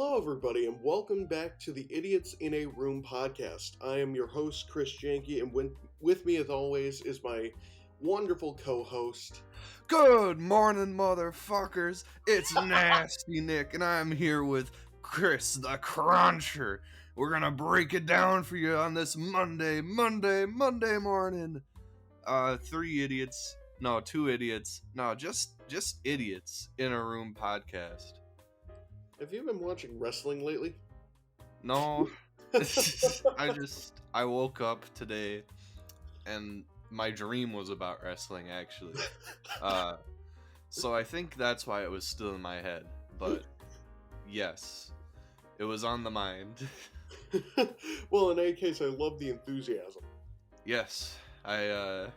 Hello, everybody, and welcome back to the Idiots in a Room podcast. I am your host, Chris Janke, and with me, as always, is my wonderful co-host. Good morning, motherfuckers. It's Nasty Nick, and I'm here with Chris the Cruncher. We're gonna break it down for you on this Monday morning. Two idiots, just idiots in a room podcast. Have you been watching wrestling lately? No, I woke up today, and my dream was about wrestling, actually. So I think that's why it was still in my head. But yes, it was on the mind. Well, in any case, I love the enthusiasm. Yes, I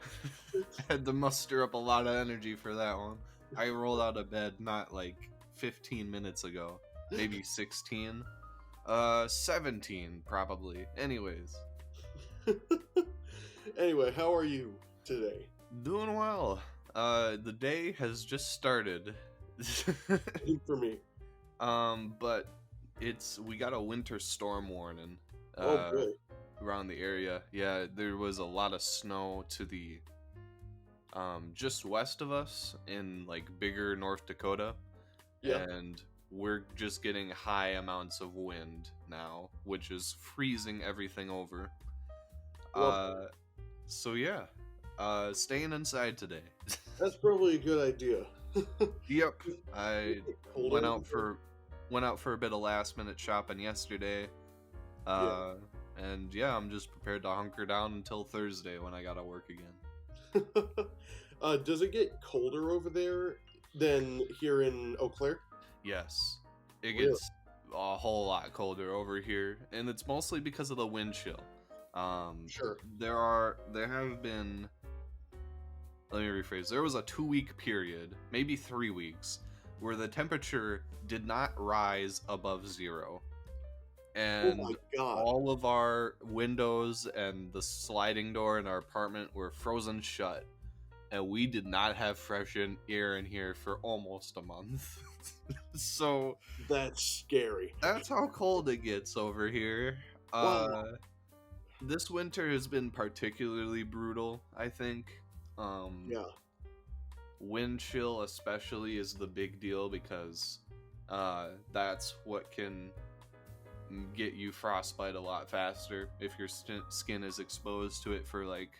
had to muster up a lot of energy for that one. I rolled out of bed not like 15 minutes ago, maybe 16, 17 probably. Anyways. Anyway, how are you today? Doing well. The day has just started. For me. But we got a winter storm warning. Boy. Around the area. Yeah, there was a lot of snow to the just west of us in like bigger North Dakota. Yeah. And we're just getting high amounts of wind now, which is freezing everything over. So yeah, staying inside today. That's probably a good idea. Yep. I went out for a bit of last minute shopping yesterday. And yeah, I'm just prepared to hunker down until Thursday when I gotta work again. Does it get colder over there than here in Eau Claire? Yes. It gets a whole lot colder over here, and it's mostly because of the wind chill. Sure. There have been, let me rephrase, there was a 2-week period, maybe 3 weeks, where the temperature did not rise above 0. And oh my God. All of our windows and the sliding door in our apartment were frozen shut. And we did not have fresh air in here for almost a month. So that's scary. That's how cold it gets over here. Wow. This winter has been particularly brutal, I think. Yeah. Wind chill especially is the big deal because that's what can get you frostbite a lot faster if your skin is exposed to it for like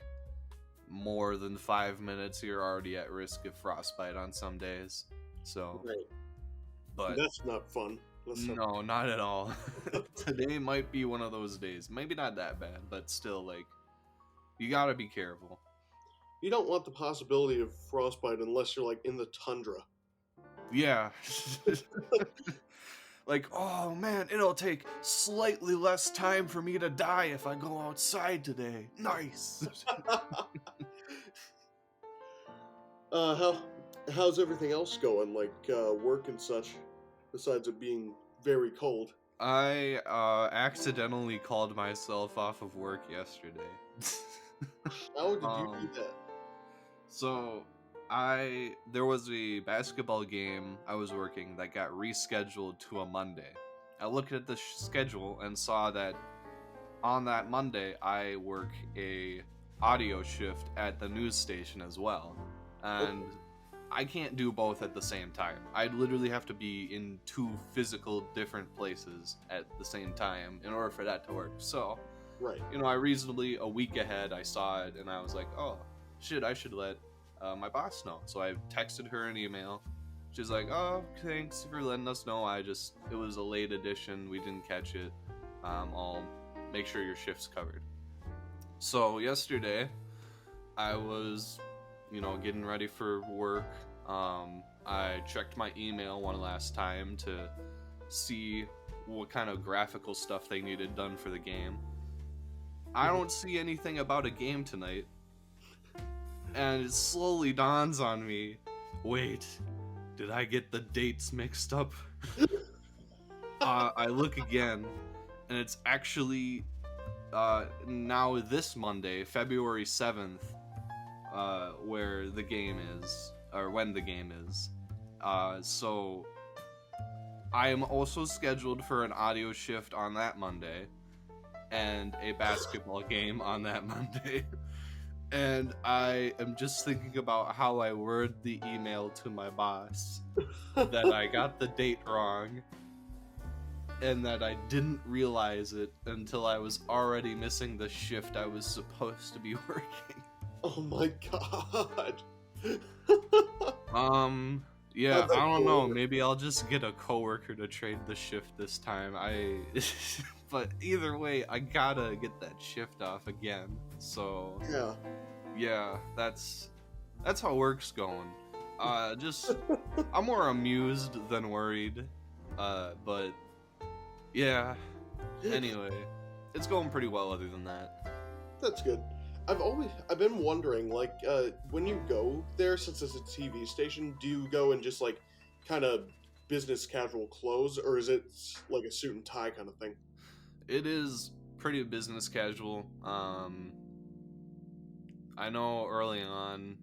more than 5 minutes. You're already at risk of frostbite on some days. So, right. But that's not fun. No, not at all. Today might be one of those days. Maybe not that bad, but still, like, you gotta be careful. You don't want the possibility of frostbite unless you're like in the tundra. Yeah. Like, oh man, it'll take slightly less time for me to die if I go outside today. Nice. How's everything else going? Like work and such, besides it being very cold. I accidentally called myself off of work yesterday. How did you do that? So there was a basketball game I was working that got rescheduled to a Monday. I looked at the schedule and saw that on that Monday I work a audio shift at the news station as well, and I can't do both at the same time. I'd literally have to be in 2 physical different places at the same time in order for that to work. So, right. I reasonably a week ahead I saw it and I was like, oh shit, I should let my boss know. So I texted her an email. She's like, oh, thanks for letting us know. It was a late edition. We didn't catch it. I'll make sure your shift's covered. So yesterday, I was, getting ready for work. I checked my email one last time to see what kind of graphical stuff they needed done for the game. I don't see anything about a game tonight. And it slowly dawns on me, wait, did I get the dates mixed up? I look again, and it's actually now this Monday, February 7th, where the game is, or when the game is. So I am also scheduled for an audio shift on that Monday and a basketball game on that Monday. And I am just thinking about how I worded the email to my boss that I got the date wrong and that I didn't realize it until I was already missing the shift I was supposed to be working. Oh my god. Yeah, How'd that I don't go know. over? Maybe I'll just get a coworker to trade the shift this time. But either way, I gotta get that shift off again. So Yeah. yeah, that's how work's going. Just I'm more amused than worried. But yeah. Anyway, it's going pretty well other than that. That's good. I've been wondering, like, when you go there, since it's a TV station, do you go in just like kind of business casual clothes, or is it like a suit and tie kind of thing? It is pretty business casual. I know early on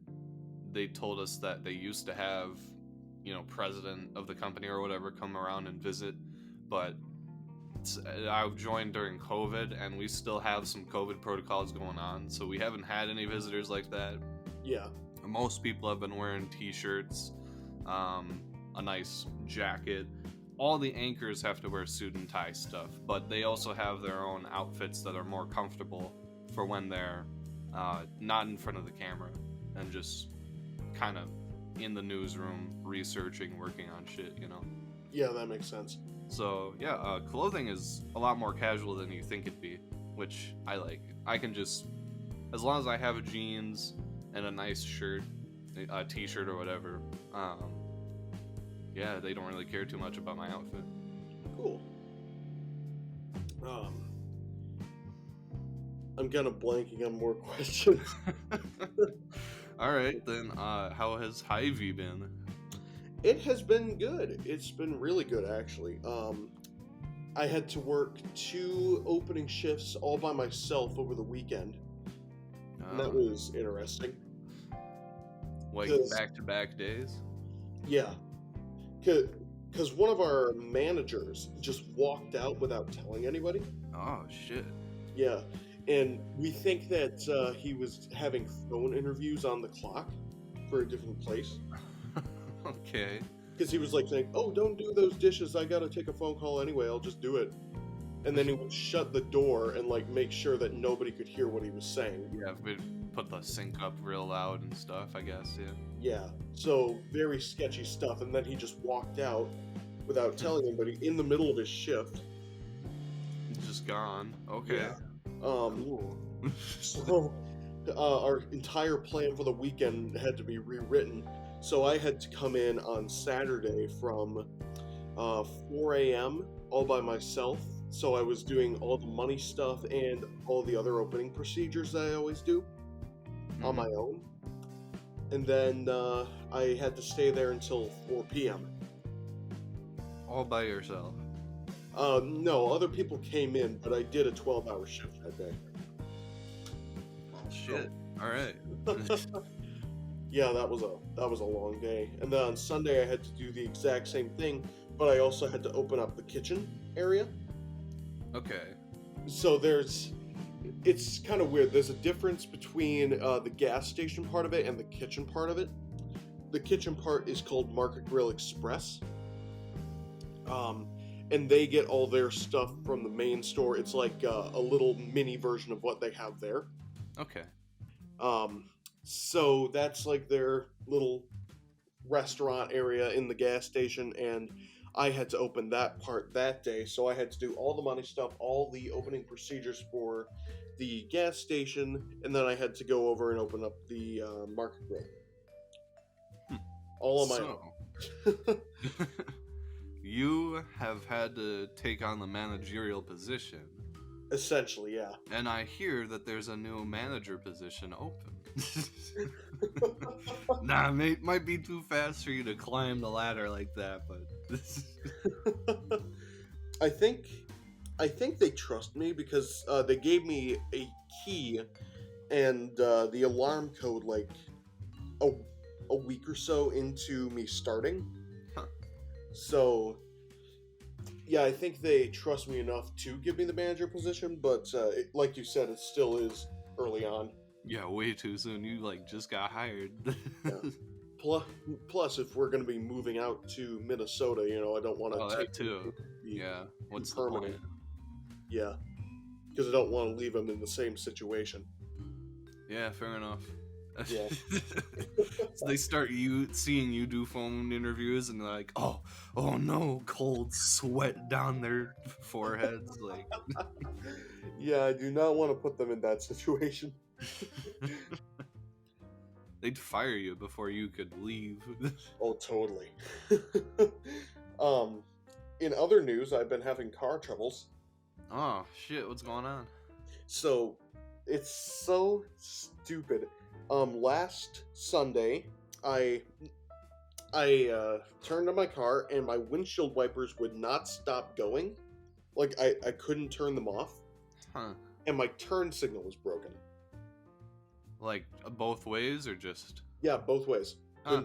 they told us that they used to have, president of the company or whatever come around and visit, but I joined during COVID and we still have some COVID protocols going on, so we haven't had any visitors like that. Yeah. Most people have been wearing t-shirts, a nice jacket. All the anchors have to wear suit and tie stuff, but they also have their own outfits that are more comfortable for when they're not in front of the camera and just kind of in the newsroom researching, working on shit, Yeah, that makes sense. So yeah, clothing is a lot more casual than you think it'd be, which I like. I can just, as long as I have jeans and a nice shirt, a t-shirt or whatever, yeah, they don't really care too much about my outfit. Cool. I'm kind of blanking on more questions. All right, then, how has Hyve been? It has been good. It's been really good, actually. I had to work 2 opening shifts all by myself over the weekend, and that was interesting. Like 'Cause- back-to-back days? Yeah, because one of our managers just walked out without telling anybody. Oh, shit. Yeah, and we think that he was having phone interviews on the clock for a different place. Okay. Because he was like saying, "Oh, don't do those dishes. I gotta take a phone call anyway. I'll just do it." And then he would shut the door and like make sure that nobody could hear what he was saying. Yeah, we put the sync up real loud and stuff, I guess, yeah. Yeah, so very sketchy stuff. And then he just walked out without telling anybody in the middle of his shift. Just gone. Okay. Yeah. Cool. So our entire plan for the weekend had to be rewritten. So I had to come in on Saturday from 4 a.m. all by myself. So I was doing all the money stuff and all the other opening procedures that I always do on my own. And then I had to stay there until 4 p.m. All by yourself. No, other people came in, but I did a 12-hour shift that day. Oh, shit. All right. Yeah, that was a long day. And then on Sunday I had to do the exact same thing, but I also had to open up the kitchen area. Okay. So it's kind of weird. There's a difference between the gas station part of it and the kitchen part of it. The kitchen part is called Market Grill Express. And they get all their stuff from the main store. It's like a little mini version of what they have there. Okay. So that's like their little restaurant area in the gas station, and I had to open that part that day. So I had to do all the money stuff, all the opening procedures for the gas station, and then I had to go over and open up the Market Grill. All on my own. You have had to take on the managerial position. Essentially, yeah. And I hear that there's a new manager position open. Nah, might be too fast for you to climb the ladder like that, but I think they trust me because they gave me a key and the alarm code like a week or so into me starting. Huh. So Yeah, I think they trust me enough to give me the manager position, but like you said, it still is early on. Yeah, way too soon. You like just got hired. Yeah. Plus, plus, if we're going to be moving out to Minnesota, I don't want Oh, to take that him too. to be Yeah. too What's the permanent. point? Yeah, because I don't want to leave him in the same situation. Yeah, fair enough. Yeah. So they start seeing you do phone interviews, and they're like, oh no, cold sweat down their foreheads, like. Yeah, I do not want to put them in that situation. They'd fire you before you could leave. Oh, totally. um, in other news, I've been having car troubles. Oh shit, what's going on? So, it's so stupid. Last Sunday, I turned on my car and my windshield wipers would not stop going. Like I couldn't turn them off, Huh? and my turn signal was broken. Like both ways or just? Yeah, both ways. Huh.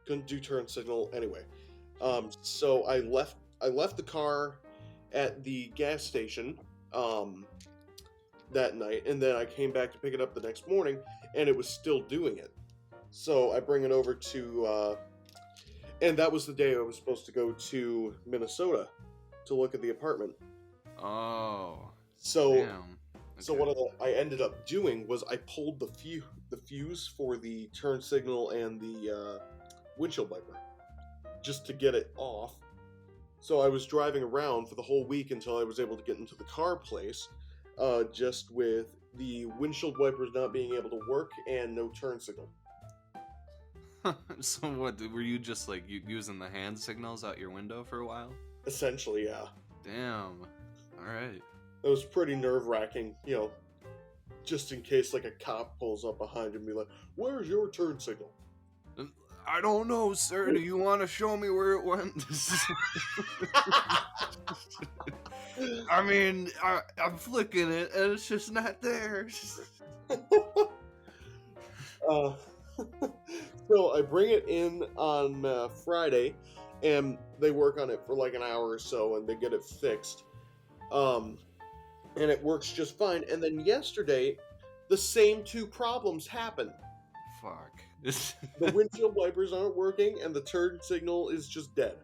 Couldn't do turn signal anyway. So I left the car at the gas station that night, and then I came back to pick it up the next morning, and it was still doing it. So I bring it over to, and that was the day I was supposed to go to Minnesota to look at the apartment. Oh. So, Damn. so Okay. what I ended up doing was I pulled the fuse for the turn signal and the windshield wiper, just to get it off. So I was driving around for the whole week until I was able to get into the car place, just with the windshield wipers not being able to work and no turn signal. So what? Were you just like using the hand signals out your window for a while? Essentially, yeah. Damn. All right. It was pretty nerve-wracking, just in case like a cop pulls up behind you and be like, "Where's your turn signal?" I don't know, sir. Do you want to show me where it went? I mean, I'm flicking it, and it's just not there. So I bring it in on Friday, and they work on it for like an hour or so, and they get it fixed. And it works just fine. And then yesterday, the same two problems happen. Fuck. The windshield wipers aren't working, and the turn signal is just dead.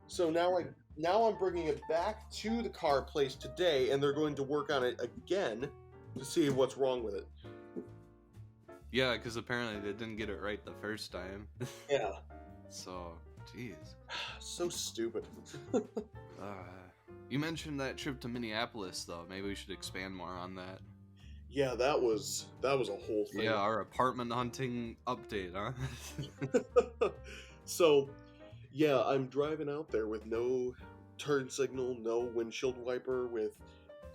So now I'm bringing it back to the car place today, and they're going to work on it again to see what's wrong with it. Yeah, because apparently they didn't get it right the first time. Yeah. So, jeez. So stupid. You mentioned that trip to Minneapolis, though. Maybe we should expand more on that. Yeah, that was a whole thing. Yeah, our apartment hunting update, huh? So, yeah, I'm driving out there with no turn signal, no windshield wiper, with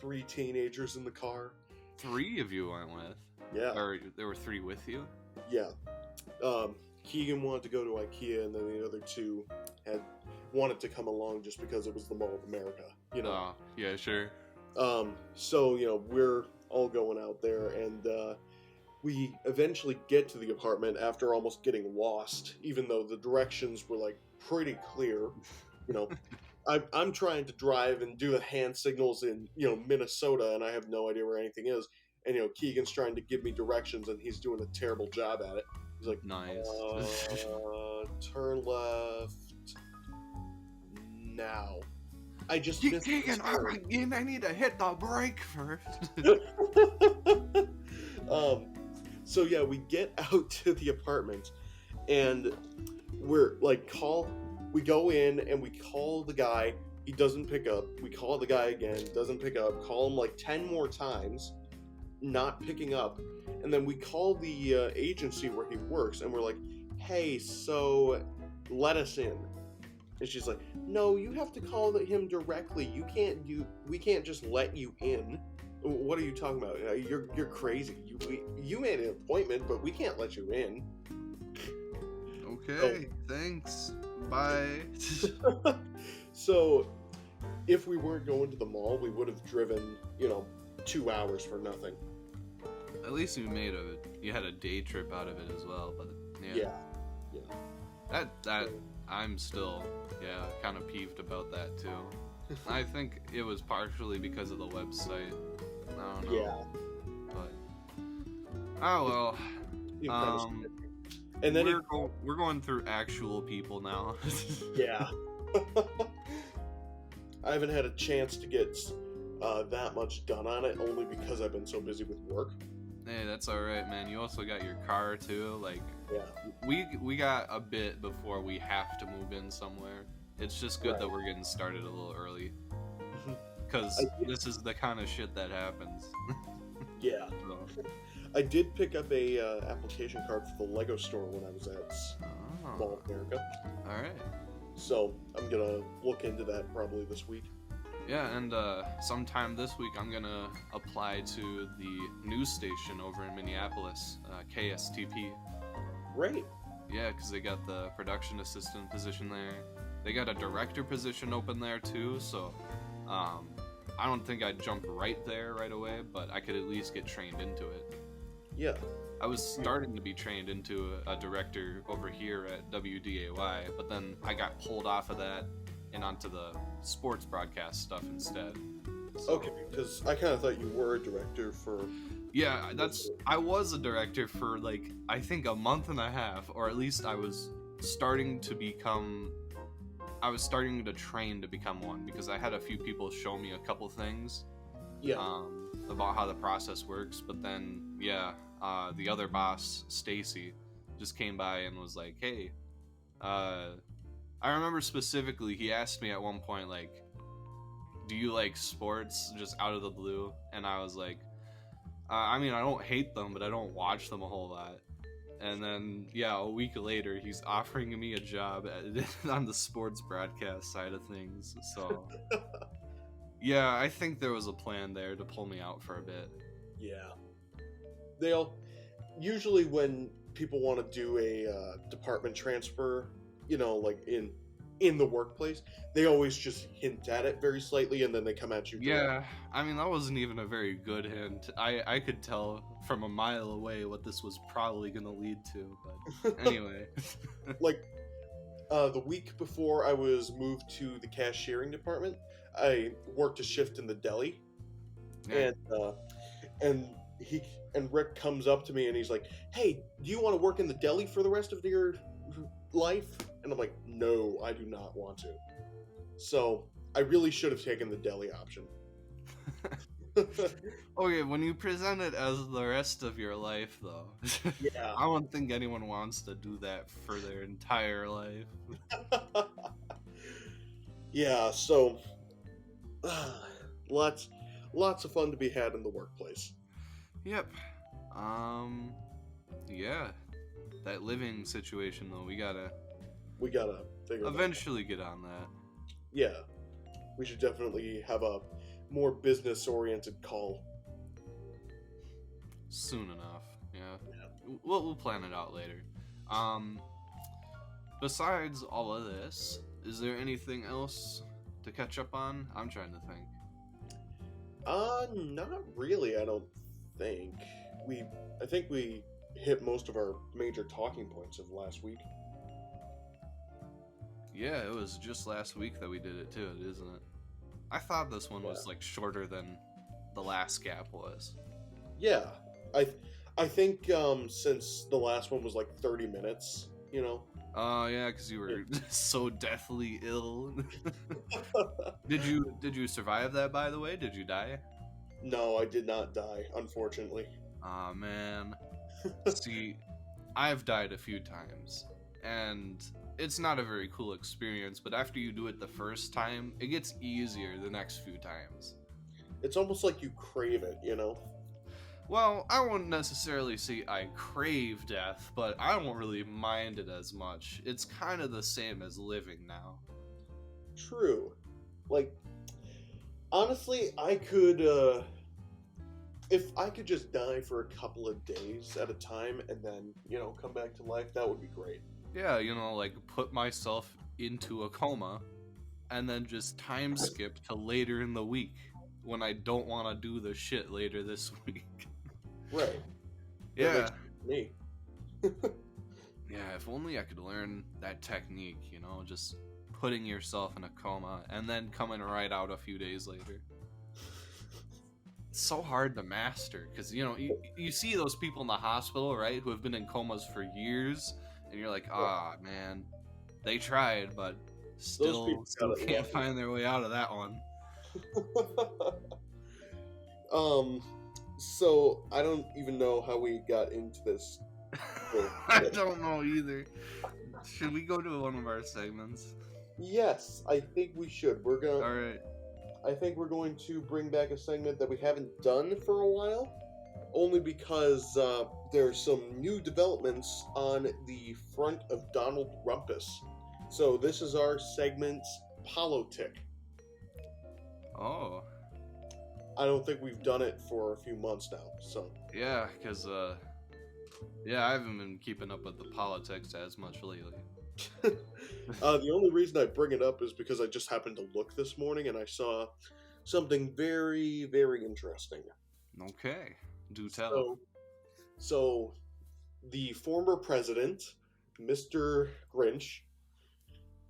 3 teenagers in the car. 3 of you went with? Yeah. Or there were 3 with you? Yeah. Keegan wanted to go to IKEA, and then the other 2 wanted to come along just because it was the Mall of America, Oh, yeah, sure. So, we're all going out there, and we eventually get to the apartment after almost getting lost, even though the directions were like pretty clear. I'm trying to drive and do the hand signals in Minnesota, and I have no idea where anything is. And Keegan's trying to give me directions, and he's doing a terrible job at it. He's like, Nice. Turn left now. I just missed Keegan, the turn. I need to hit the brake first. So yeah, we get out to the apartment, and we're like, we go in and we call the guy. He doesn't pick up. We call the guy again, doesn't pick up. Call him like 10 more times, not picking up. And then we call the agency where he works, and we're like, "Hey, so let us in." And she's like, "No, you have to call him directly. We can't just let you in. What are you talking about? You're crazy. You made an appointment, but we can't let you in." Okay, thanks. Bye. So, if we weren't going to the mall, we would have driven, 2 hours for nothing. At least you had a day trip out of it as well, but yeah. Yeah. That I'm still kind of peeved about that too. I think it was partially because of the website. I don't know. Yeah. But oh well. Seemed kind of Um, sketchy. And then we're going through actual people now. yeah. I haven't had a chance to get that much done on it, only because I've been so busy with work. Hey, that's all right, man. You also got your car too. Like, Yeah. we got a bit before we have to move in somewhere. It's just good that we're getting started a little early, because this is the kind of shit that happens. Yeah. So. I did pick up a application card for the Lego store when I was at Mall of America. All right. So I'm gonna look into that probably this week. Yeah, and sometime this week I'm gonna apply to the news station over in Minneapolis, KSTP. Great. Yeah, because they got the production assistant position there. They got a director position open there too, so I don't think I'd jump right there right away, but I could at least get trained into it. Yeah. I was starting to be trained into a director over here at WDAY, but then I got pulled off of that and onto the sports broadcast stuff instead. So, okay, because I kind of thought you were a director for... Yeah, I was a director for like, I think a month and a half, or at least I was starting to train to become one, because I had a few people show me a couple things about how the process works, but then, the other boss, Stacy, just came by and was like, hey, I remember specifically, he asked me at one point, like, do you like sports, just out of the blue? And I was like, I mean, I don't hate them, but I don't watch them a whole lot. And then, a week later, he's offering me a job on the sports broadcast side of things. So, I think there was a plan there to pull me out for a bit. Yeah. Usually when people want to do a department transfer, like in the workplace, they always just hint at it very slightly, and then they come at you. Yeah, I mean, that wasn't even a very good hint. I could tell from a mile away what this was probably going to lead to, but anyway. Like, the week before I was moved to the cashiering department, I worked a shift in the deli, and Rick comes up to me and he's like, hey, do you want to work in the deli for the rest of your life? And I'm like, no, I do not want to. So I really should have taken the deli option. Okay, when you present it as the rest of your life, though, I don't think anyone wants to do that for their entire life. Yeah, so lots of fun to be had in the workplace. Yep. That living situation, though, we gotta figure eventually get on that. Yeah, we should definitely have a more business-oriented call soon enough. Yeah. We'll plan it out later. Besides all of this, is there anything else to catch up on? I'm trying to think. Not really, I don't think. I think we hit most of our major talking points of last week. Yeah, it was just last week that we did it too, isn't it? I thought this one was like shorter than the last gap was. Yeah, I think since the last one was like 30 minutes, Oh yeah, because you were so deathly ill. Did you survive that, by the way? Did you die? No, I did not die, unfortunately. Aw, man. See, I've died a few times, and it's not a very cool experience, but after you do it the first time, it gets easier the next few times. It's almost like you crave it, Well, I wouldn't necessarily say I crave death, but I don't really mind it as much. It's kind of the same as living now. True. Like, honestly, I could, if I could just die for a couple of days at a time and then, come back to life, that would be great. Yeah, like put myself into a coma and then just time skip to later in the week when I don't want to do the shit later this week. Right. Yeah. Me. Yeah, if only I could learn that technique, you know, just putting yourself in a coma and then coming right out a few days later. It's so hard to master because, you know, you see those people in the hospital, right, who have been in comas for years, and you're like, ah, man, they tried, but Those people still got it can't lucky. find their way out of that one. So I don't even know how we got into this. I don't know either. Should we go to one of our segments? Yes, I think we should. All right. I think we're going to bring back a segment that we haven't done for a while, only because there's some new developments on the front of Donald Rumpus. So this is our segment, Politic. Oh. I don't think we've done it for a few months now, so... Yeah, because, yeah, I haven't been keeping up with the politics as much lately. The only reason I bring it up is because I just happened to look this morning and I saw something very, very interesting. Okay, do tell. So the former president, Mr. Grinch,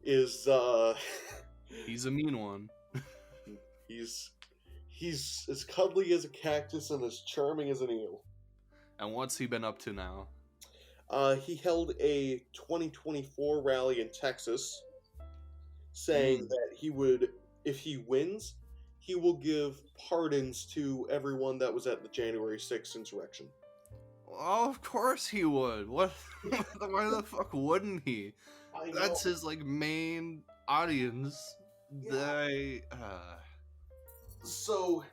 is He's a mean one. he's as cuddly as a cactus and as charming as an eel. And what's he been up to now? He held a 2024 rally in Texas, saying that he would, if he wins, he will give pardons to everyone that was at the January 6th insurrection. Well, of course he would. What? Why the fuck wouldn't he? That's his like main audience. Yeah. So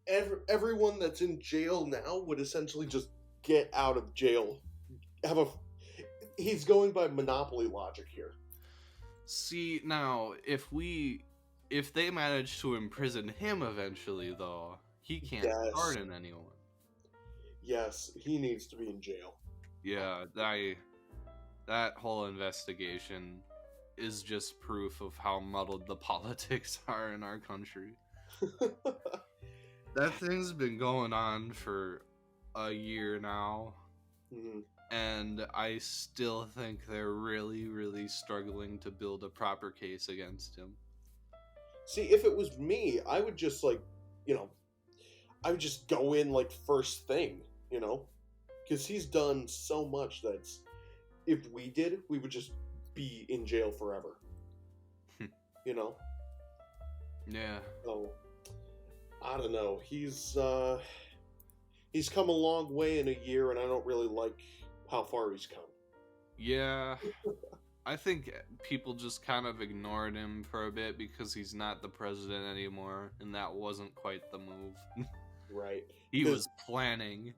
everyone that's in jail now would essentially just get out of jail. He's going by monopoly logic here. See, now if they manage to imprison him eventually, though, he can't pardon anyone. Yes, he needs to be in jail. Yeah, that whole investigation is just proof of how muddled the politics are in our country. That thing's been going on for a year now. Mm-hmm. And I still think they're really, really struggling to build a proper case against him. See, if it was me, I would just, I would just go in, first thing, Because he's done so much that if we did, we would just be in jail forever. Yeah. So, I don't know. He's come a long way in a year, and I don't really like how far he's come. Yeah. I think people just kind of ignored him for a bit because he's not the president anymore, and that wasn't quite the move. Right. He was planning.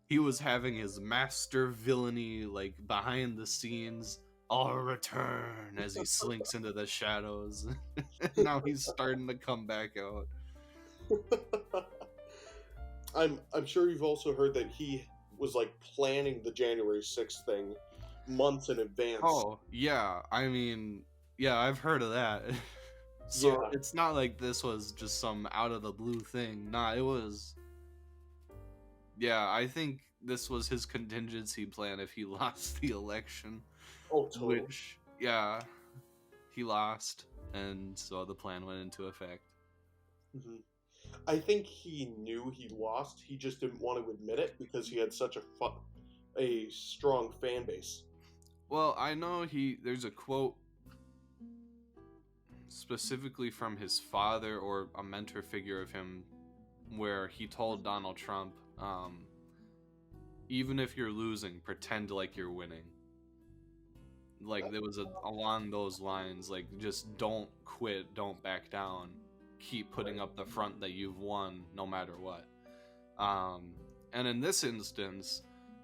He was having his master villainy, behind the scenes, I'll return as he slinks into the shadows. Now he's starting to come back out. I'm sure you've also heard that he was planning the January 6th thing months in advance. Oh, yeah. I mean, yeah, I've heard of that. So yeah. It's not like this was just some out of the blue thing. Nah, it was. Yeah, I think this was his contingency plan if he lost the election. Oh, totally. Which, yeah, he lost, and so the plan went into effect. Mm-hmm. I think he knew he lost. He just didn't want to admit it because he had such a strong fan base. Well, I know there's a quote specifically from his father or a mentor figure of him where he told Donald Trump, even if you're losing, pretend like you're winning. There was along those lines, just don't quit, don't back down, keep putting up the front that you've won no matter what. And in this instance,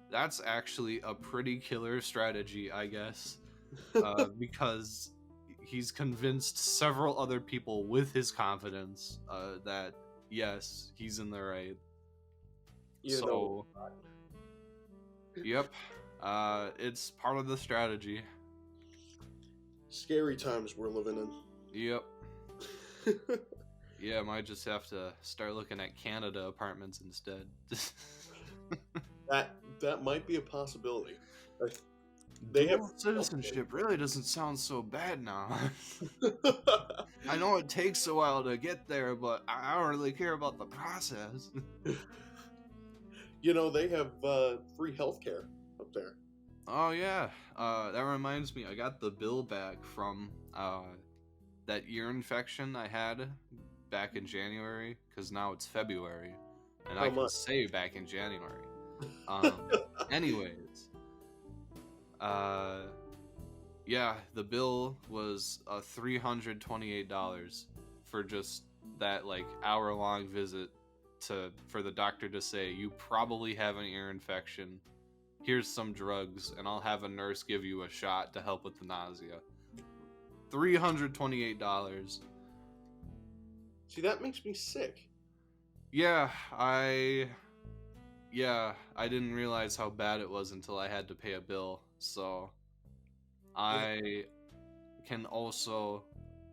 that's actually a pretty killer strategy, I guess, because he's convinced several other people with his confidence that, yes, he's in the right. Yep, it's part of the strategy. Scary times we're living in. Yep. Yeah, I might just have to start looking at Canada apartments instead. That might be a possibility. They have Dual healthcare. citizenship really doesn't sound so bad now. I know it takes a while to get there, but I don't really care about the process. You know, they have free healthcare up there. Oh yeah, that reminds me. I got the bill back from that ear infection I had back in January, because now it's February, and I How can much? say back in January. Um, anyways, uh, yeah, the bill was $328 for just that like hour-long visit for the doctor to say you probably have an ear infection. Here's some drugs, and I'll have a nurse give you a shot to help with the nausea. $328. See, that makes me sick. Yeah, I didn't realize how bad it was until I had to pay a bill. So Yeah. I can also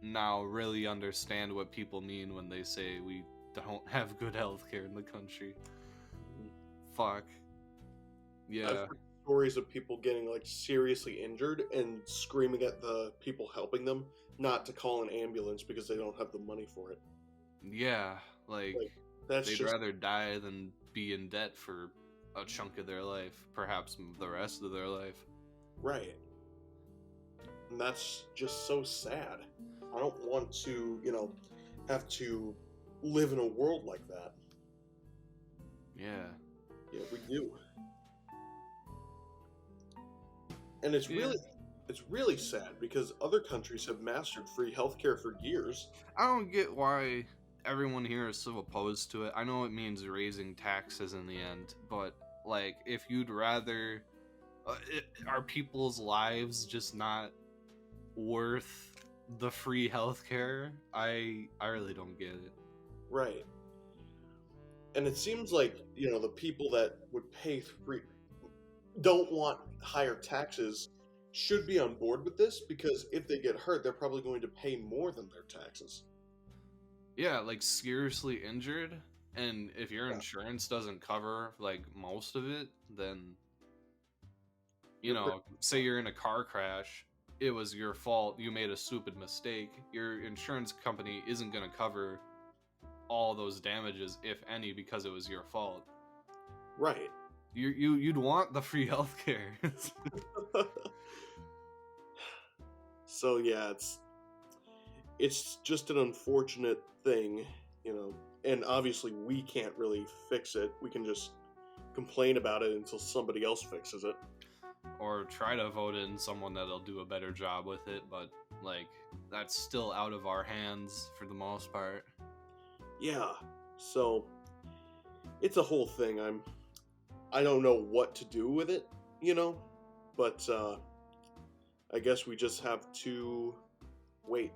now really understand what people mean when they say we don't have good healthcare in the country. Fuck. I've Yeah. heard stories of people getting like seriously injured and screaming at the people helping them not to call an ambulance because they don't have the money for it. Yeah, like Like that's they'd just rather die than be in debt for a chunk of their life, perhaps the rest of their life. right. And that's just so sad. I don't want to, have to live in a world like that. Yeah. Yeah, we do. And it's Yeah. really sad because other countries have mastered free healthcare for years. I don't get why everyone here is so opposed to it. I know it means raising taxes in the end, but like if you'd rather are people's lives just not worth the free healthcare? I really don't get it. Right. And it seems like, the people that would pay free don't want higher taxes should be on board with this because if they get hurt, they're probably going to pay more than their taxes. Yeah, like seriously injured, and if your Yeah. insurance doesn't cover like most of it, then You're pretty say you're in a car crash, it was your fault, you made a stupid mistake. Your insurance company isn't going to cover all those damages, if any, because it was your fault. right. You'd want the free healthcare. So yeah, it's just an unfortunate thing, and obviously we can't really fix it. We can just complain about it until somebody else fixes it. Or try to vote in someone that'll do a better job with it, but like that's still out of our hands for the most part. Yeah. So it's a whole thing. I don't know what to do with it, but I guess we just have to wait.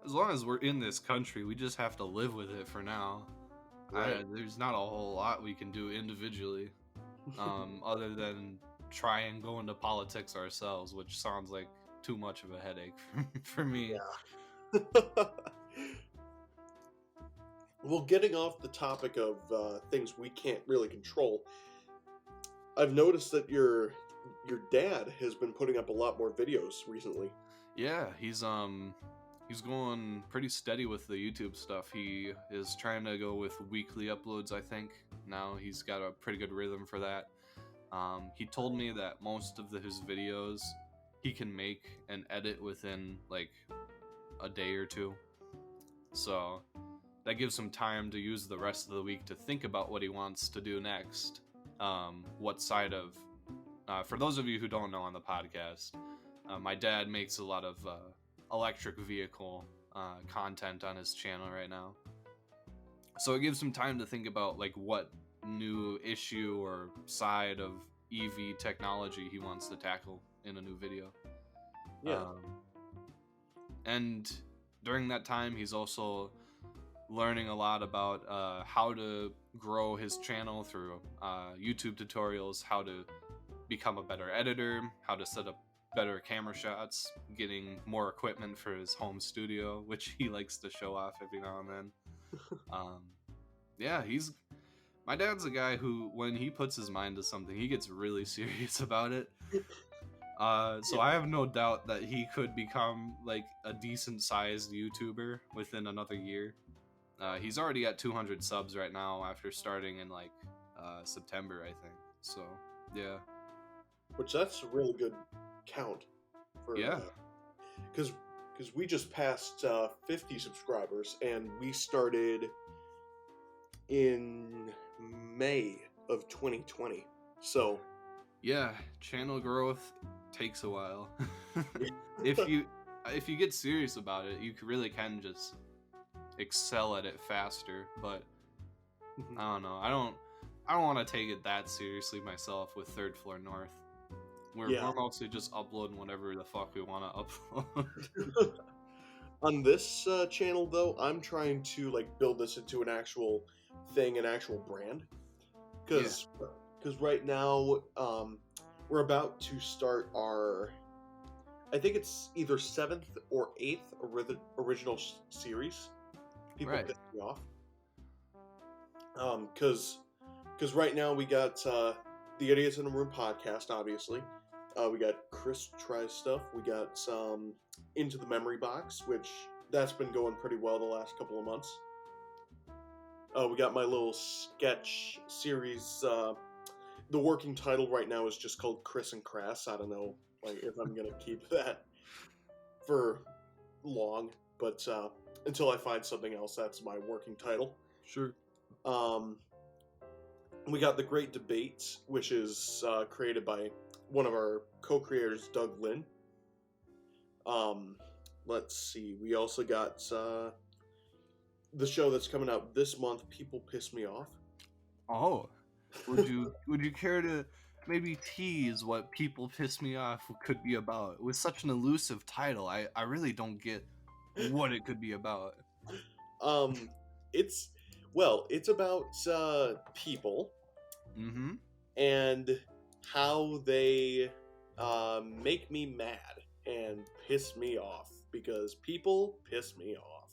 As long as we're in this country, we just have to live with it for now. Right. There's not a whole lot we can do individually, other than try and go into politics ourselves, which sounds like too much of a headache for me. Yeah. Well, getting off the topic of things we can't really control, I've noticed that your dad has been putting up a lot more videos recently. Yeah, he's going pretty steady with the YouTube stuff. He is trying to go with weekly uploads, I think. Now he's got a pretty good rhythm for that. He told me that most of his videos he can make and edit within like a day or two. So that gives him time to use the rest of the week to think about what he wants to do next. What side of, for those of you who don't know on the podcast, my dad makes a lot of electric vehicle content on his channel right now. So it gives him time to think about like what new issue or side of EV technology he wants to tackle in a new video. Yeah. And during that time, he's also learning a lot about how to grow his channel through YouTube tutorials, how to become a better editor, how to set up better camera shots, getting more equipment for his home studio, which he likes to show off every now and then. Yeah, my dad's a guy who, when he puts his mind to something, he gets really serious about it. So I have no doubt that he could become like a decent sized YouTuber within another year. He's already at 200 subs right now after starting in like September, I think. So yeah, Which that's a really good count for yeah, because we just passed 50 subscribers, and we started in May of 2020. So yeah. Channel growth takes a while. if you get serious about it, you really can just excel at it faster. But I don't know. I don't want to take it that seriously myself with Third Floor North. We're mostly just uploading whatever the fuck we want to upload. On this channel, though, I'm trying to like build this into an actual thing, an actual brand. Because right now, we're about to start our, I think it's either 7th or 8th original series. People Right. piss me off. Because right now we got the Idiots in the Room podcast, obviously. We got Chris Tries Stuff. We got some Into the Memory Box, which that's been going pretty well the last couple of months. We got my little sketch series. The working title right now is just called Chris and Crass. I don't know like if I'm gonna keep that for long, but until I find something else, that's my working title. Sure. We got The Great Debate, which is created by one of our co-creators, Doug Lynn. Let's see. We also got the show that's coming out this month, People Piss Me Off. Oh, would you care to maybe tease what People Piss Me Off could be about? With such an elusive title, I really don't get what it could be about. It's about people Mm-hmm. and how they make me mad and piss me off, because people piss me off.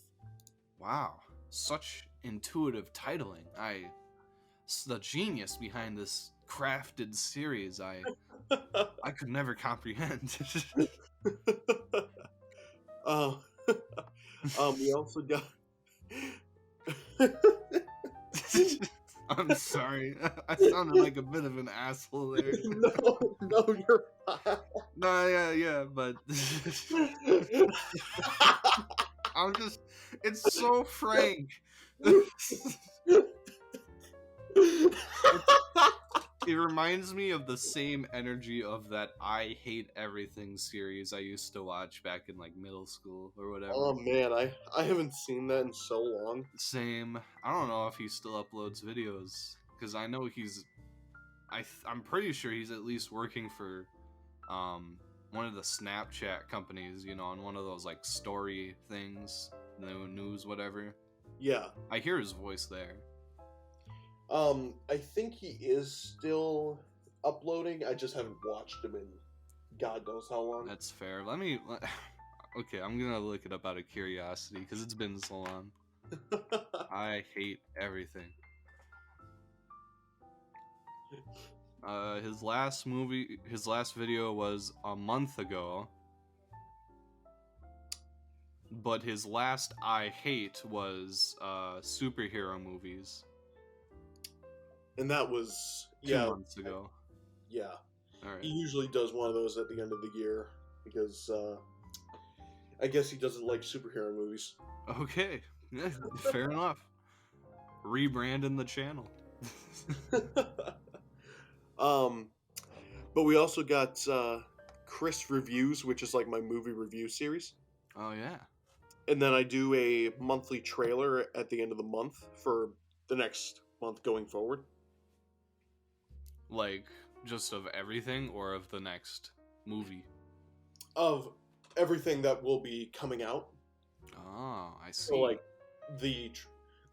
Wow, such intuitive titling. The genius behind this crafted series, I could never comprehend. We also got. I'm sorry, I sounded like a bit of an asshole there. No, you're fine. No, yeah, but it's so frank. It reminds me of the same energy of that I Hate Everything series I used to watch back in like middle school or whatever. Oh man, I haven't seen that in so long. Same. I don't know if he still uploads videos, because I know I'm pretty sure he's at least working for one of the Snapchat companies, on one of those like story things, news, whatever. Yeah. I hear his voice there. I think he is still uploading. I just haven't watched him in God knows how long. That's fair. Okay, I'm gonna look it up out of curiosity because it's been so long. I Hate Everything. His last video was a month ago, but his last I Hate was superhero movies. And that was 2 months ago. Yeah. All right. He usually does one of those at the end of the year because I guess he doesn't like superhero movies. Okay, yeah, fair enough. Rebranding the channel. But we also got Chris Reviews, which is like my movie review series. Oh yeah. And then I do a monthly trailer at the end of the month for the next month going forward. Like, just of everything, or of the next movie? Of everything that will be coming out. Oh, I see. So, like, the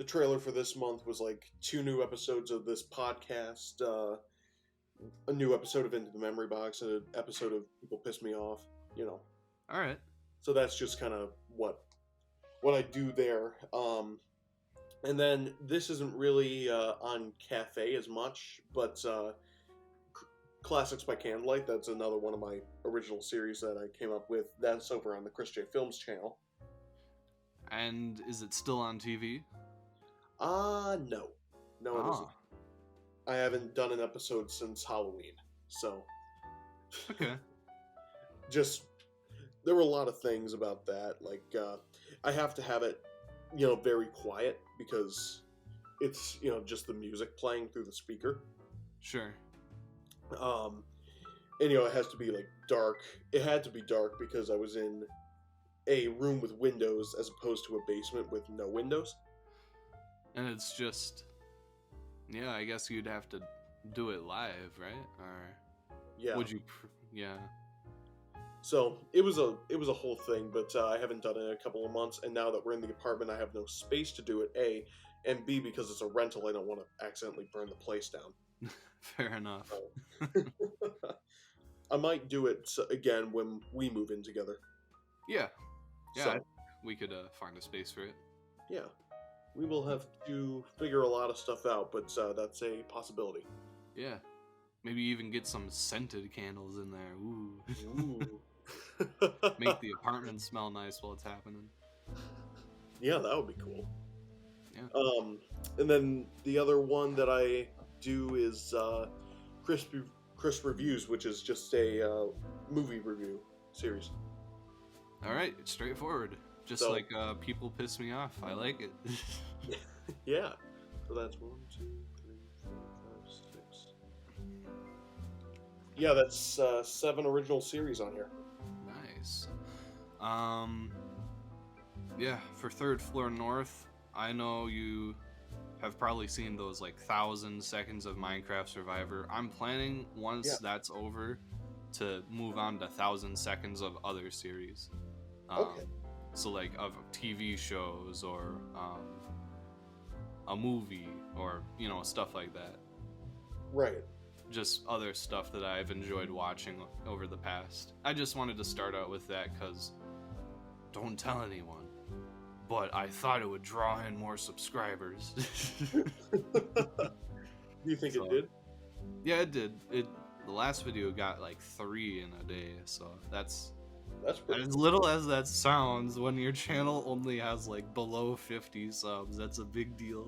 trailer for this month was, like, 2 new episodes of this podcast, a new episode of Into the Memory Box, and an episode of People Piss Me Off, Alright. So that's just kind of what I do there. And then this isn't really on C.A.F.E as much, but Classics by Candlelight. That's another one of my original series that I came up with. That's over on the Chris J Films channel. And is it still on TV? No. No, it isn't. I haven't done an episode since Halloween, so... Okay. Just, there were a lot of things about that. Like, I have to have it, very quiet because it's, just the music playing through the speaker. Sure. And, it has to be, like, dark. It had to be dark because I was in a room with windows as opposed to a basement with no windows. And it's just... Yeah, I guess you'd have to do it live, right? Or... Yeah. Would you... Yeah. So, it was a whole thing, but I haven't done it in a couple of months, and now that we're in the apartment, I have no space to do it, A, and B, because it's a rental, I don't want to accidentally burn the place down. Fair enough. I might do it again when we move in together. Yeah. Yeah, So, we could find a space for it. yeah. We will have to figure a lot of stuff out, but that's a possibility. Yeah. Maybe even get some scented candles in there. Ooh. Ooh. Make the apartment smell nice while it's happening. Yeah, that would be cool. Yeah. And then the other one that I do is Chris Reviews, which is just a movie review series. All right, it's straightforward. Just So- like people piss me off. I like it. Yeah. So that's 1, 2, 3, 4, 5, 6. Yeah, that's 7 original series on here. Nice. Yeah, for Third Floor North, I know you have probably seen those like 1,000 seconds of Minecraft Survivor. I'm planning once that's over to move on to 1,000 seconds of other series. Okay. So like of TV shows or a movie or stuff like that. Right. Just other stuff that I've enjoyed watching over the past. I just wanted to start out with that because don't tell anyone, but I thought it would draw in more subscribers. Do you think it did? Yeah, it did. The last video got like 3 in a day, so that's pretty as little as that sounds. When your channel only has like below 50 subs, that's a big deal.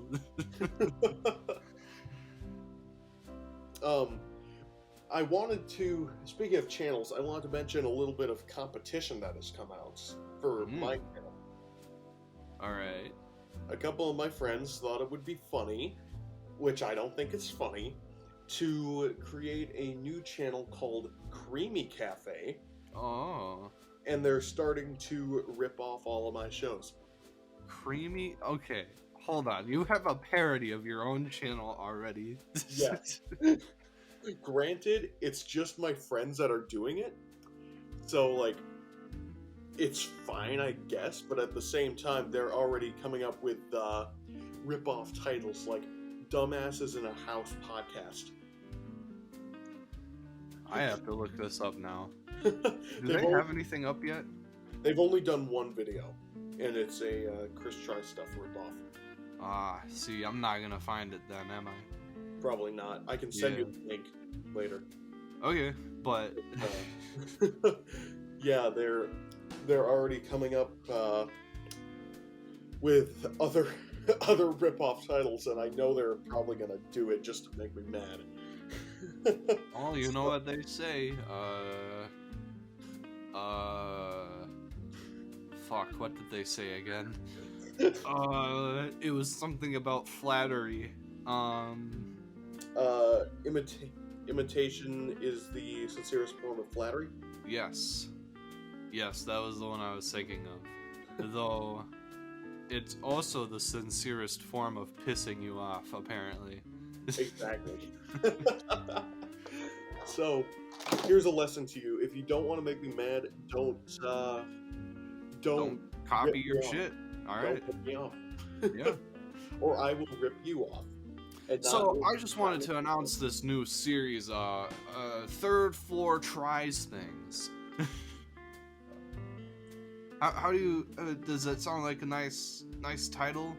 I wanted to, speaking of channels, I wanted to mention a little bit of competition that has come out for my channel. Alright. A couple of my friends thought it would be funny, which I don't think is funny, to create a new channel called Creamy Cafe. Oh. And they're starting to rip off all of my shows. Creamy? Okay. Hold on. You have a parody of your own channel already. Yes. Granted, it's just my friends that are doing it. So, like, it's fine, I guess. But at the same time, they're already coming up with rip-off titles like Dumbasses in a House Podcast. I have to look this up now. Do They've they have anything up yet? They've only done one video. And it's a Chris Try Stuff rip-off. See, I'm not gonna find it then, am I? Probably not. I can send you the link later. Okay, but yeah, they're already coming up with other rip-off titles, and I know they're probably gonna do it just to make me mad. oh, you know what they say? Fuck, what did they say again? It was something about flattery. Imitation is the sincerest form of flattery? Yes. Yes, that was the one I was thinking of. Though, it's also the sincerest form of pissing you off, apparently. Exactly. So, here's a lesson to you. If you don't want to make me mad, don't copy your shit. Alright. Don't rip me off. Yeah. Or I will rip you off. So I just wanted to announce this new series, Third Floor Tries Things. How do you, does that sound like a nice title?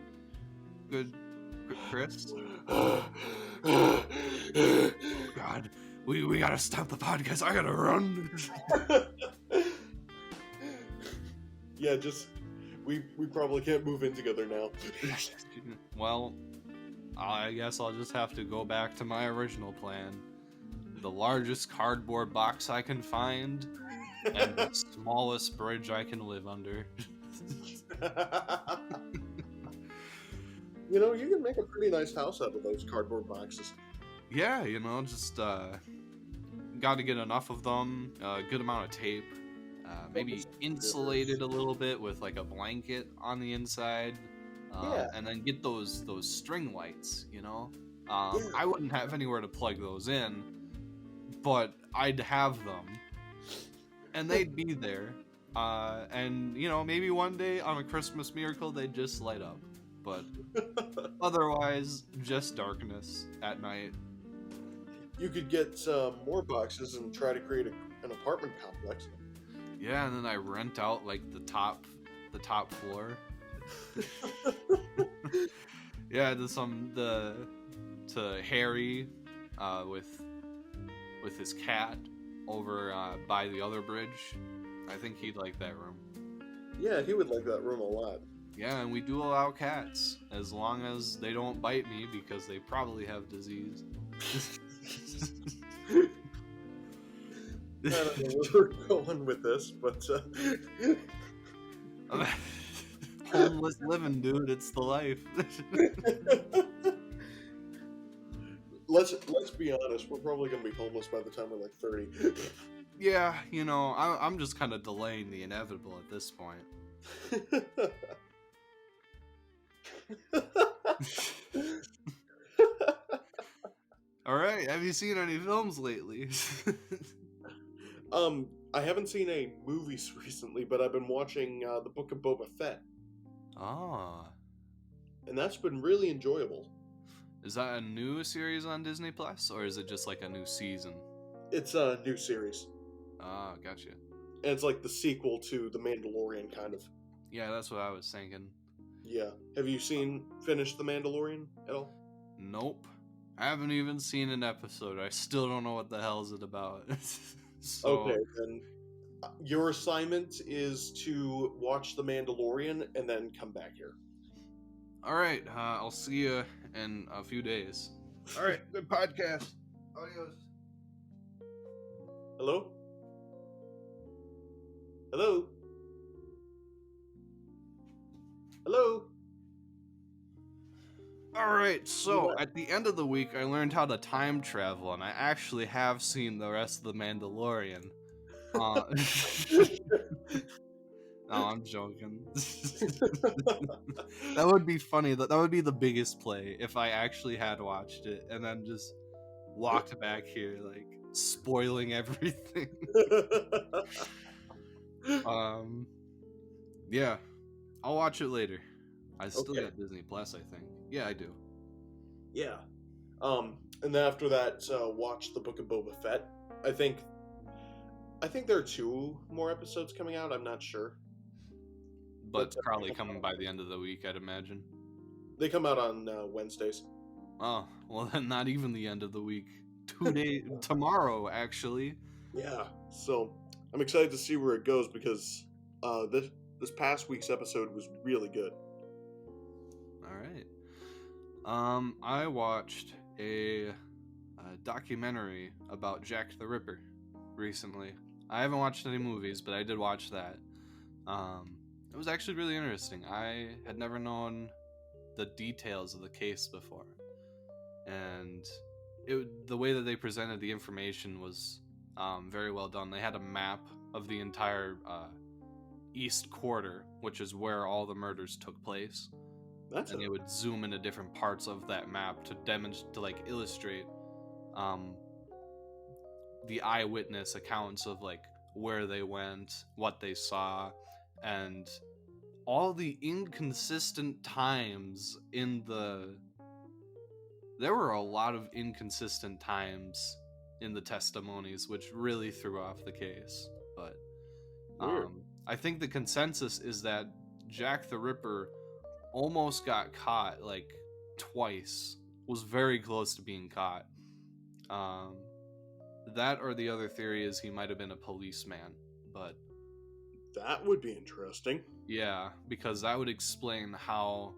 Good, Chris? Oh God, we gotta stop the podcast. I gotta run. Yeah, just we probably can't move in together now. Well, I guess I'll just have to go back to my original plan. The largest cardboard box I can find, and the smallest bridge I can live under. You know, you can make a pretty nice house out of those cardboard boxes. Yeah, you know, just got to get enough of them, a good amount of tape, maybe insulate it a little bit with like a blanket on the inside, Yeah. and then get those string lights. You know, Yeah. I wouldn't have anywhere to plug those in, but I'd have them, and they'd be there, and you know, maybe one day on a Christmas miracle they'd just light up, but otherwise just darkness at night. You could get more boxes and try to create an apartment complex. Yeah, and then I rent out like the top floor. Yeah, to Harry, with his cat over by the other bridge. I think he'd like that room. Yeah, he would like that room a lot. Yeah, and we do allow cats as long as they don't bite me because they probably have disease. I don't know where we're going with this, but homeless living, dude. It's the life. let's be honest. We're probably gonna be homeless by the time we're like 30. Yeah, you know, I'm just kind of delaying the inevitable at this point. All right, have you seen any films lately? I haven't seen any movies recently, but I've been watching the Book of Boba Fett, Ah, and that's been really enjoyable. is that a new series on Disney Plus, or is it just like a new season? It's a new series, Ah, gotcha. and it's like the sequel to The Mandalorian, kind of. Yeah, that's what I was thinking. Yeah. Have you finished The Mandalorian at all? Nope. I haven't even seen an episode. I still don't know what the hell is it about. So, Okay, then your assignment is to watch The Mandalorian and then come back here. all right, I'll see you in a few days. All right, good podcast. Adios. Hello? Hello? Hello? All right, so at the end of the week, I learned how to time travel, and I actually have seen the rest of The Mandalorian. No, I'm joking. That would be funny. That would be the biggest play if I actually had watched it and then just walked back here like spoiling everything. Yeah, I'll watch it later. I still Okay. got Disney Plus, I think. Yeah, I do. Yeah. And then after that, watch the Book of Boba Fett. I think there are 2 more episodes coming out. I'm not sure. But probably coming by the end of the week, I'd imagine. They come out on Wednesdays. Oh, well then not even the end of the week. 2 days tomorrow, actually. Yeah. So I'm excited to see where it goes because this past week's episode was really good. All right. I watched a documentary about Jack the Ripper recently. I haven't watched any movies, but I did watch that. It was actually really interesting. I had never known the details of the case before, and the way that they presented the information was very well done. They had a map of the entire East Quarter, which is where all the murders took place. And they would zoom into different parts of that map to demonstrate, to like illustrate the eyewitness accounts of like where they went, what they saw, and all the inconsistent times there were a lot of inconsistent times in the testimonies, which really threw off the case. But I think the consensus is that Jack the Ripper almost got caught like twice, was very close to being caught. That or the other theory is he might have been a policeman. But That would be interesting. yeah, because that would explain how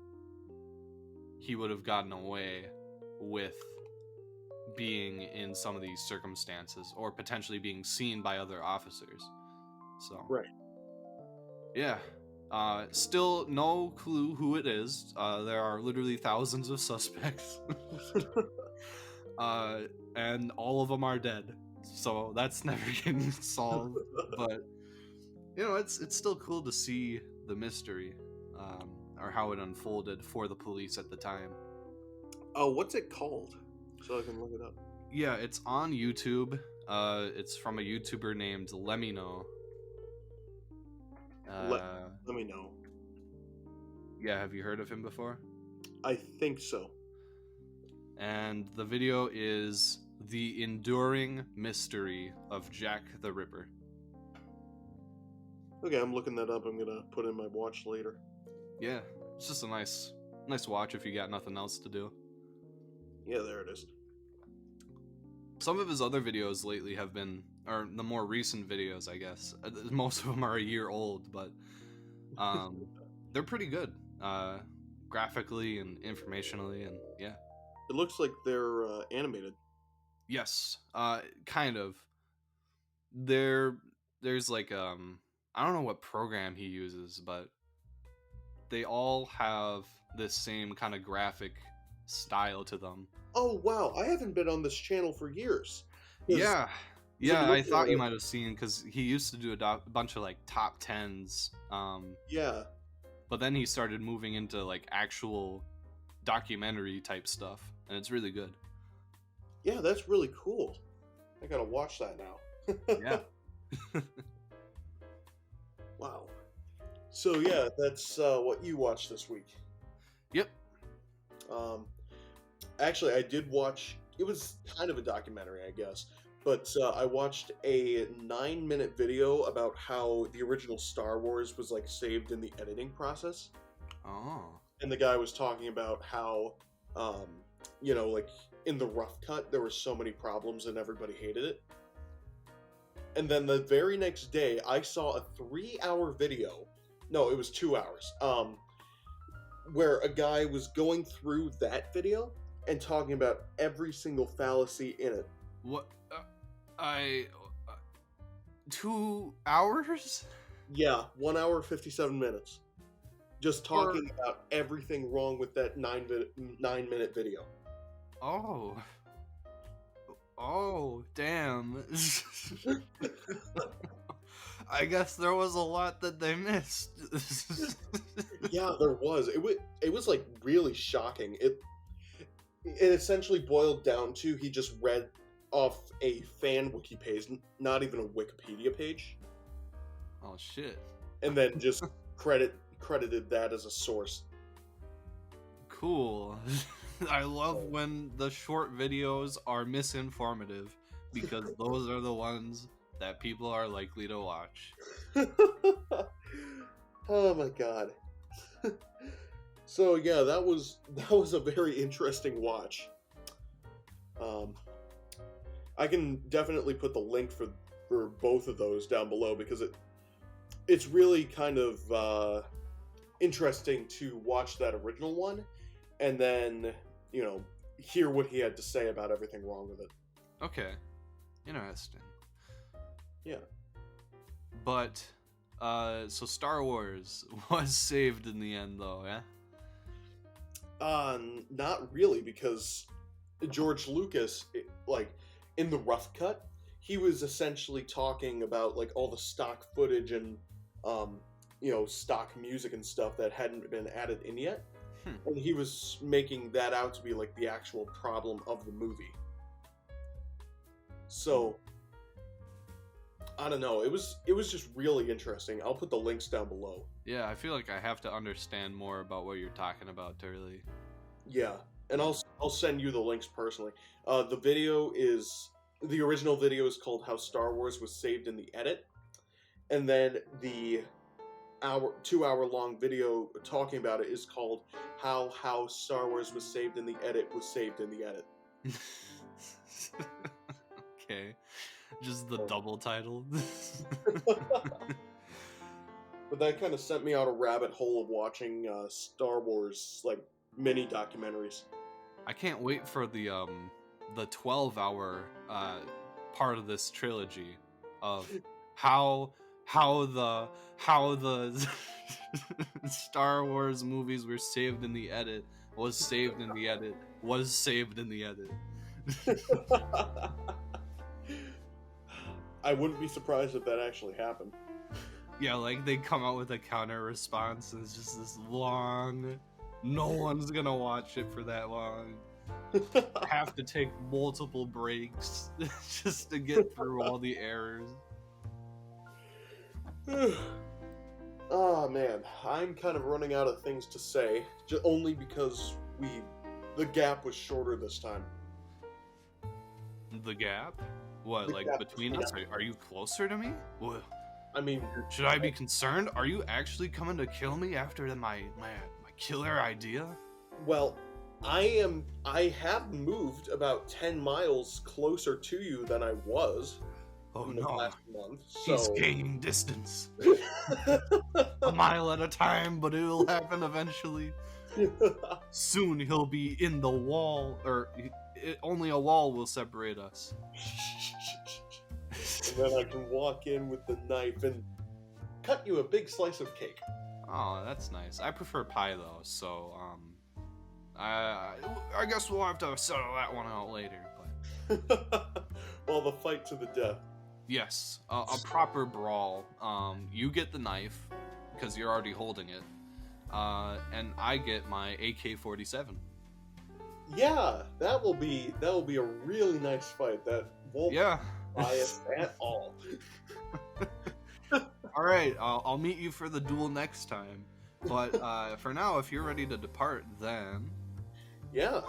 he would have gotten away with being in some of these circumstances, or potentially being seen by other officers. So Right. yeah, still no clue who it is. There are literally thousands of suspects. And all of them are dead, so that's never getting solved. But you know, it's still cool to see the mystery, or how it unfolded for the police at the time. Oh, what's it called? So I can look it up. Yeah, it's on YouTube. It's from a YouTuber named Lemino. Let me know. Yeah, have you heard of him before? I think so. And the video is The Enduring Mystery of Jack the Ripper. Okay, I'm looking that up. I'm gonna put in my watch later. Yeah, it's just a nice watch if you got nothing else to do. Yeah, there it is. Some of his other videos lately have been, or the more recent videos, I guess. Most of them are a year old, but they're pretty good, graphically and informationally, and yeah. It looks like they're animated. Yes, kind of. There's like I don't know what program he uses, but they all have this same kind of graphic style to them. Oh wow, I haven't been on this channel for years. Yeah, I'm I looking thought at you it. might have seen, because he used to do a bunch of like top tens, Yeah, but then he started moving into like actual documentary type stuff, and it's really good. yeah, that's really cool. I gotta watch that now. Yeah. Wow. So yeah, that's what you watched this week. Yep. Actually, I did watch. It was kind of a documentary, I guess, but I watched a 9-minute video about how the original Star Wars was like saved in the editing process. Oh. And the guy was talking about how, you know, like in the rough cut, there were so many problems and everybody hated it. And then the very next day, I saw a 3-hour video. No, it was 2 hours. Where a guy was going through that video and talking about every single fallacy in it. What? 2 hours? Yeah, 1 hour 57 minutes. Just talking about everything wrong with that 9-minute video. Oh. Oh, damn. I guess there was a lot that they missed. Yeah, there was. It was like really shocking. It essentially boiled down to he just read off a fan wiki page, not even a Wikipedia page, Oh shit. and then just credited that as a source. Cool. I love when the short videos are misinformative, because those are the ones that people are likely to watch. Oh my god. So yeah, that was a very interesting watch. I can definitely put the link for both of those down below, because it's really kind of interesting to watch that original one and then, you know, hear what he had to say about everything wrong with it. Okay. Interesting. Yeah. But so Star Wars was saved in the end, though, yeah? Not really, because George Lucas, like, in the rough cut, he was essentially talking about, like, all the stock footage and, you know, stock music and stuff that hadn't been added in yet. And he was making that out to be, like, the actual problem of the movie. So, I don't know. It was just really interesting. I'll put the links down below. Yeah, I feel like I have to understand more about what you're talking about to really... Yeah, and I'll send you the links personally. The original video is called How Star Wars Was Saved in the Edit, and then the 2-hour long video talking about it is called How Star Wars Was Saved in the Edit was saved in the edit. Okay. Just the Oh. double title. But that kind of sent me out a rabbit hole of watching Star Wars like mini documentaries. I can't wait for the 12-hour part of this trilogy of how the Star Wars movies were saved in the edit, was saved in the edit, was saved in the edit. I wouldn't be surprised if that actually happened. Yeah, like they come out with a counter response and it's just this long, no one's gonna watch it for that long. I have to take multiple breaks just to get through all the errors. Oh man, I'm kind of running out of things to say, only because the gap was shorter this time. The gap? What, The like gap between was- us? Are you closer to me? What? I mean, Should I be concerned? Are you actually coming to kill me after my killer idea? well, I have moved about 10 miles closer to you than I was Oh in the no, last month. he's So gaining distance. A mile at a time, but it'll happen eventually. Soon he'll be in the wall, or only a wall will separate us. And then I can walk in with the knife and cut you a big slice of cake. Oh, that's nice. I prefer pie though, so I guess we'll have to settle that one out later. But Well, the fight to the death. yes, a proper brawl. You get the knife because you're already holding it, and I get my AK-47. Yeah, that will be a really nice fight. That won't Yeah. bias at all. All right, I'll meet you for the duel next time. But for now, if you're ready to depart, then Yeah.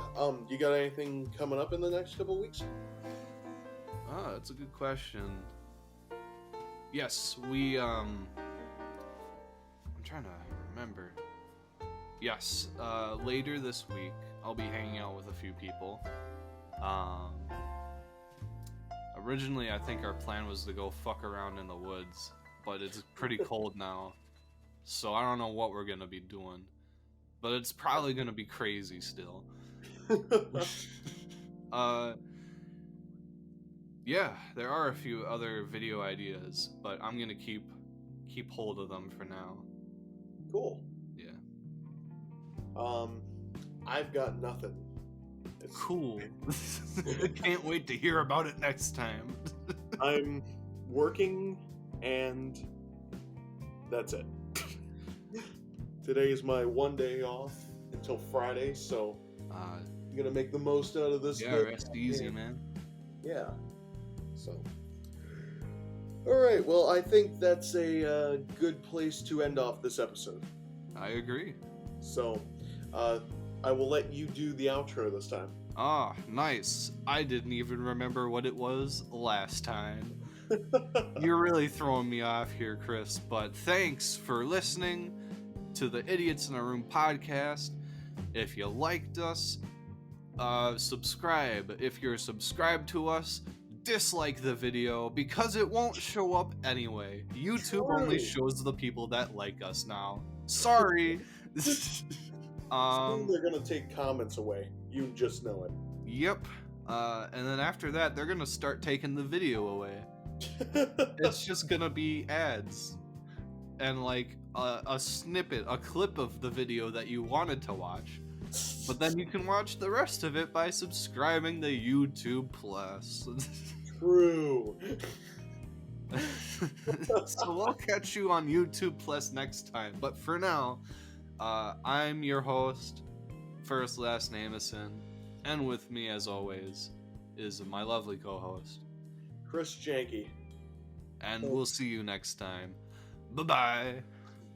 You got anything coming up in the next couple weeks? oh, that's a good question. Yes, we I'm trying to remember. Yes, later this week I'll be hanging out with a few people. Originally I think our plan was to go fuck around in the woods, but it's pretty cold now. So I don't know what we're gonna be doing. But it's probably gonna be crazy still. Yeah, there are a few other video ideas, but I'm gonna keep hold of them for now. Cool. Yeah. I've got nothing. It's, Cool. I can't wait to hear about it next time. I'm working, and that's it. Today is my one day off until Friday, so I'm gonna make the most out of this. Yeah, rest easy, man. Yeah. So. All right. Well, I think that's a good place to end off this episode. I agree. So, I will let you do the outro this time. Ah, nice. I didn't even remember what it was last time. You're really throwing me off here, Chris, but thanks for listening to the Idiots in a Room podcast. If you liked us, subscribe. If you're subscribed to us, dislike the video because it won't show up anyway. YouTube only shows the people that like us now. Sorry. Soon they're gonna take comments away. You just know it. Yep. And then after that, they're gonna start taking the video away. It's just gonna be ads and like a snippet, a clip of the video that you wanted to watch, but then you can watch the rest of it by subscribing to YouTube Plus. True. So we'll catch you on YouTube Plus next time, but for now, I'm your host, first last name Asin, and with me as always is my lovely co-host Chris Janky. and we'll see you next time. Bye-bye.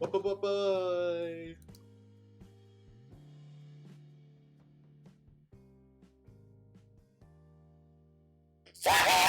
Bye. C.A.F.E